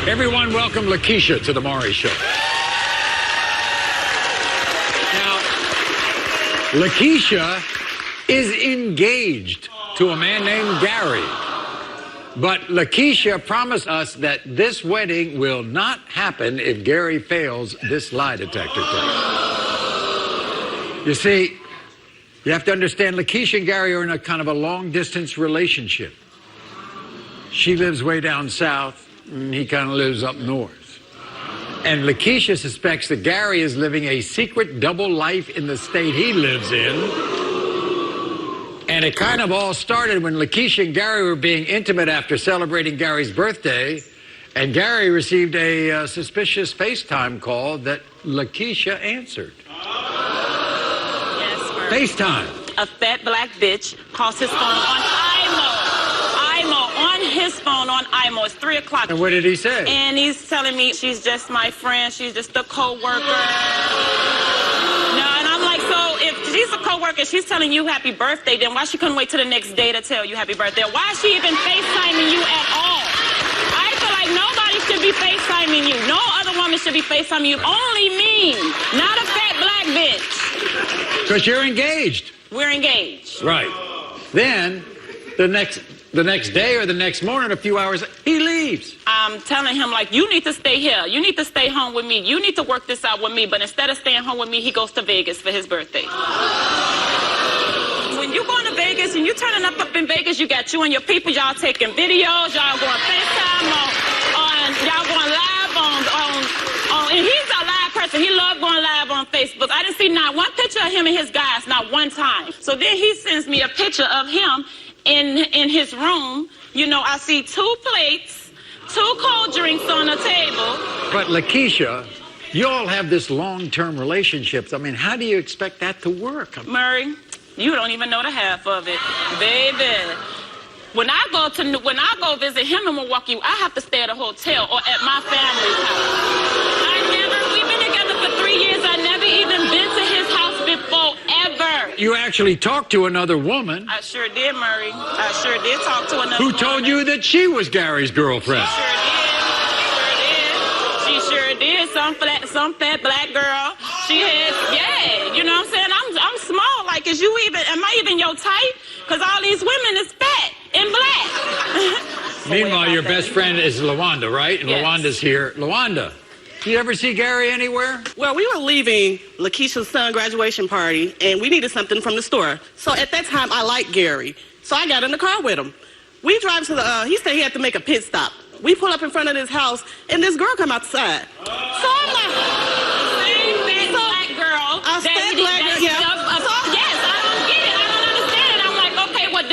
Everyone, welcome Lakeisha to the Maury Show. Now, Lakeisha is engaged to a man named Gary. But Lakeisha promised us that this wedding will not happen if Gary fails this lie detector test. You see, you have to understand Lakeisha and Gary are in a kind of a long-distance relationship. She lives way down south, and he kind of lives up north. And Lakeisha suspects that Gary is living a secret double life in the state he lives in. And it kind of all started when Lakeisha and Gary were being intimate after celebrating Gary's birthday. And Gary received a suspicious Facetime call that Lakeisha answered. Yes, sir. Facetime. A fat black bitch calls his phone on his phone on IMO. It's 3 o'clock. And what did he say? And he's telling me she's just my friend. She's just a co-worker. No, and I'm like, so if she's a co-worker, she's telling you happy birthday, then why she couldn't wait till the next day to tell you happy birthday? Why is she even FaceTiming you at all? I feel like nobody should be FaceTiming you. No other woman should be FaceTiming you. Only me, not a fat black bitch. Because you're engaged. We're engaged. Right. Then, the next day or the next morning, a few hours, he leaves. I'm telling him, like, you need to stay here. You need to stay home with me. You need to work this out with me. But instead of staying home with me, he goes to Vegas for his birthday. When you going to Vegas and you turning up in Vegas, you got you and your people, y'all taking videos, y'all going FaceTime y'all going live on, and he's a live person. He loved going live on Facebook. I didn't see not one picture of him and his guys, not one time. So then he sends me a picture of him in his room. You know, I see 2 plates, 2 cold drinks on the table. But Lakeisha, you all have this long-term relationships. I mean, how do you expect that to work? Murray, you don't even know the half of it, baby. When I go visit him in Milwaukee, I have to stay at a hotel or at my family's house. We've been together for 3 years. I never even been to his house before, ever. You actually talked to another woman. I sure did, Murray. I sure did talk to another woman. Who told you that she was Gary's girlfriend? She sure did. Some fat black girl. She had, yeah. You know what I'm saying? I'm small. Like, am I even your type? Because all these women is fat and black. Meanwhile, your best friend is Lawanda, right? And yes. Lawanda's here. Lawanda, do you ever see Gary anywhere? Well, we were leaving Lakeisha's son's graduation party, and we needed something from the store. So at that time, I liked Gary. So I got in the car with him. We drive to he said he had to make a pit stop. We pull up in front of his house, and this girl come outside. So I'm like, same fat black girl. A fat black girl, yeah. Yes, I don't get it. I don't understand it. I'm like, okay, well,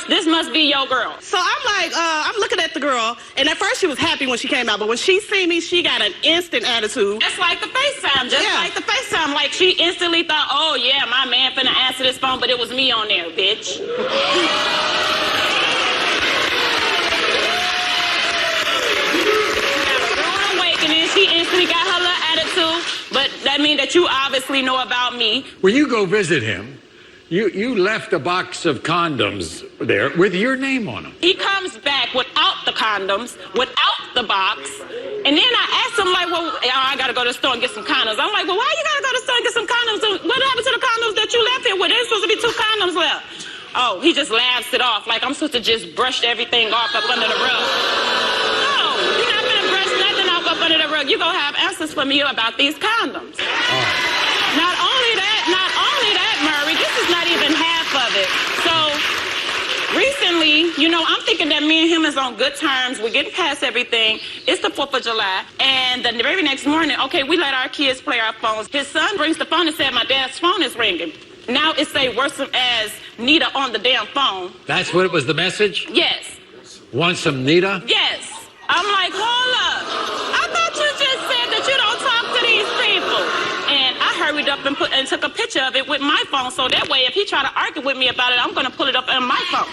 this must be your girl. So I'm like, I'm looking at the girl, and at first she was happy when she came out, but when she seen me, she got an instant attitude. Just like the FaceTime, like the FaceTime. Like, she instantly thought, oh, yeah, my man finna answer this phone, but it was me on there, bitch. She instantly got her little attitude, but that means that you obviously know about me. When you go visit him, you left a box of condoms there with your name on them. He comes back without the condoms, without the box, and then I asked him, like, well, I gotta go to the store and get some condoms. I'm like, well, why you gotta go to the store and get some condoms? What happened to the condoms that you left here with? There's supposed to be 2 condoms left. Oh, he just laughs it off, like I'm supposed to just brush everything off up under the rug. No, you're not gonna brush nothing off up under the rug. You're gonna have answers for me about these condoms. Not only that, Murray, this is not even half of it. So recently, you know, I'm thinking that me and him is on good terms. We're getting past everything. It's the 4th of July. And the very next morning, okay, we let our kids play our phones. His son brings the phone and said, my dad's phone is ringing. Now it say worse as Nita on the damn phone. That's what it was, the message? Yes. Want some Nita? Yes. I'm like, hold up. I thought you just said that you don't talk to these people. And I hurried up and took a picture of it with my phone, so that way if he try to argue with me about it, I'm going to pull it up on my phone.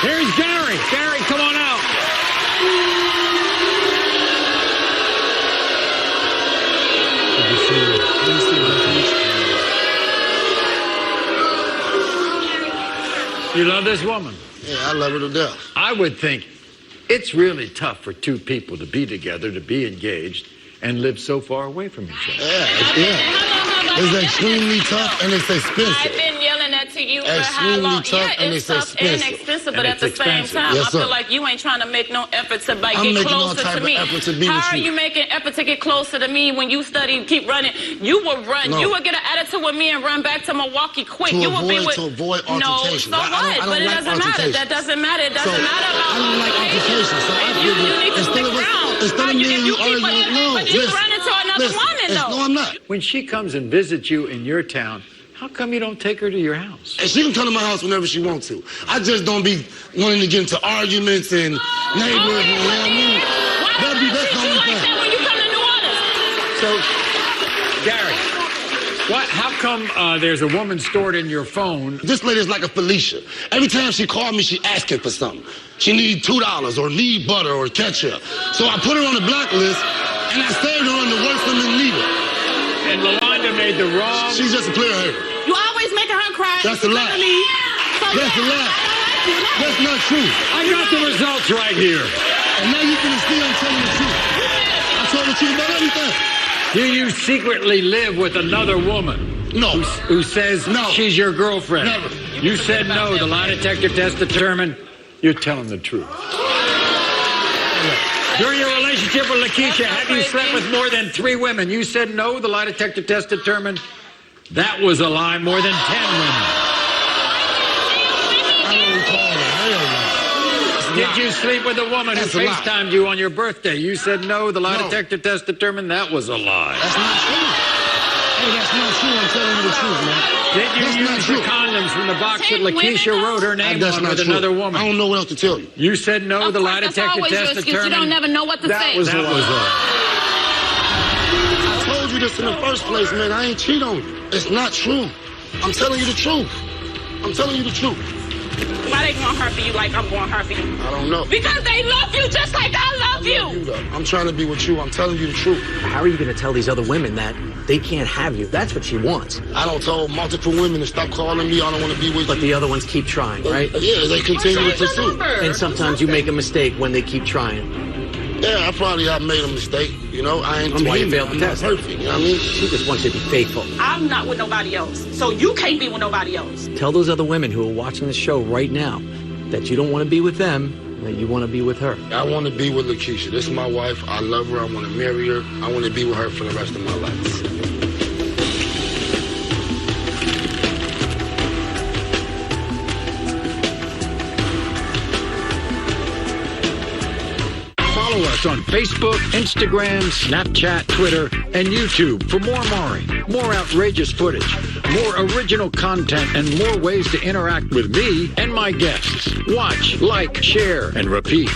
Here's Gary. Gary, come on out. Good to see you. Good to see you. You love this woman? Yeah, I love her to death. I would think It's really tough for two people to be together, to be engaged, and live so far away from each other. It's extremely tough and it's expensive. I've been yelling that to you for how Extremely long? tough Yeah, and it's it's tough and expensive. expensive, but And at the it's same expensive. time, Yes, I feel sir. like you ain't trying to make no effort to I'm get making all closer type to of me. effort to be with How are you. you making effort to get closer to me when you study, keep running? You will run. No. You will get an attitude with me and run back to Milwaukee quick. To you will be avoid- with to avoid No, altercations. so I what? don't But it like doesn't matter. altercations. That doesn't matter. It So, doesn't matter about I don't like altercations. So I you figure need to instead stick of us- around. instead of me and you keep arguing, running, no, but you listen, run into another listen, woman, though. No, I'm not. When she comes and visits you in your town, how come you don't take her to your house? And she can come to my house whenever she wants to. I just don't be wanting to get into arguments and neighbors and, you know what I mean? That's the only like thing. that when you come to New Orleans? So, Gary, how come there's a woman stored in your phone? This lady's like a Felicia. Every time she called me, she asking for something. She need $2 or need butter or ketchup. So I put her on the blacklist and I saved her on the worst women need it. And Lawanda made the wrong... She's just a player hater. You always making her cry. That's a She lie. come to me. So That's a yeah, lie. I don't like you. No. That's not true. I got the results right here. And now you can see I'm telling the truth. I told the truth about everything. Do you secretly live with another woman No. who says No. she's your girlfriend? Never. You said no. The lie detector test determined you're telling the truth. During your relationship with Lakeisha, have you slept with more than 3 women? You said no. The lie detector test determined that was a lie. More than 10 women. I don't recall that. Hell no. Did you sleep with a woman That's who a lie. FaceTimed you on your birthday? You said no. The lie No. detector test determined that was a lie. That's not true. Hey, that's not true. I'm telling you the truth, man. Did you That's not use the true. condoms from the box that 10 women, Lakeisha though? wrote her name That's on not with true. another woman? I don't know what else to tell you. You said no. Of The course, lie that's detector always your test excuse. You determined don't never know what to That say. was that a was lie. a... I told you this in the first place, man. I ain't cheat on you. It's not true. I'm telling you the truth. I'm telling you the truth. Why they going hurt for you like I'm going hurt for you? I don't know. Because they love you just like I love I love you, though. I'm trying to be with you. I'm telling you the truth. How are you going to tell these other women that they can't have you? That's what she wants. I don't told multiple women to stop calling me. I don't want to be with But you. the other ones keep trying, right? Yeah, they continue to pursue. And sometimes you make a mistake when they keep trying. Yeah, I probably have made a mistake. You know, I ain't That's why you human. failed the I'm not test. perfect. You know what I mean? She just wants you to be faithful. I'm not with nobody else. So you can't be with nobody else. Tell those other women who are watching the show right now that you don't want to be with them, that you want to be with her. I want to be with Lakeisha. This is my wife. I love her. I want to marry her. I want to be with her for the rest of my life. Follow us on Facebook, Instagram, Snapchat, Twitter, and YouTube for more Maury, more outrageous footage, more original content, and more ways to interact with me and my guests. Watch, like, share, and repeat.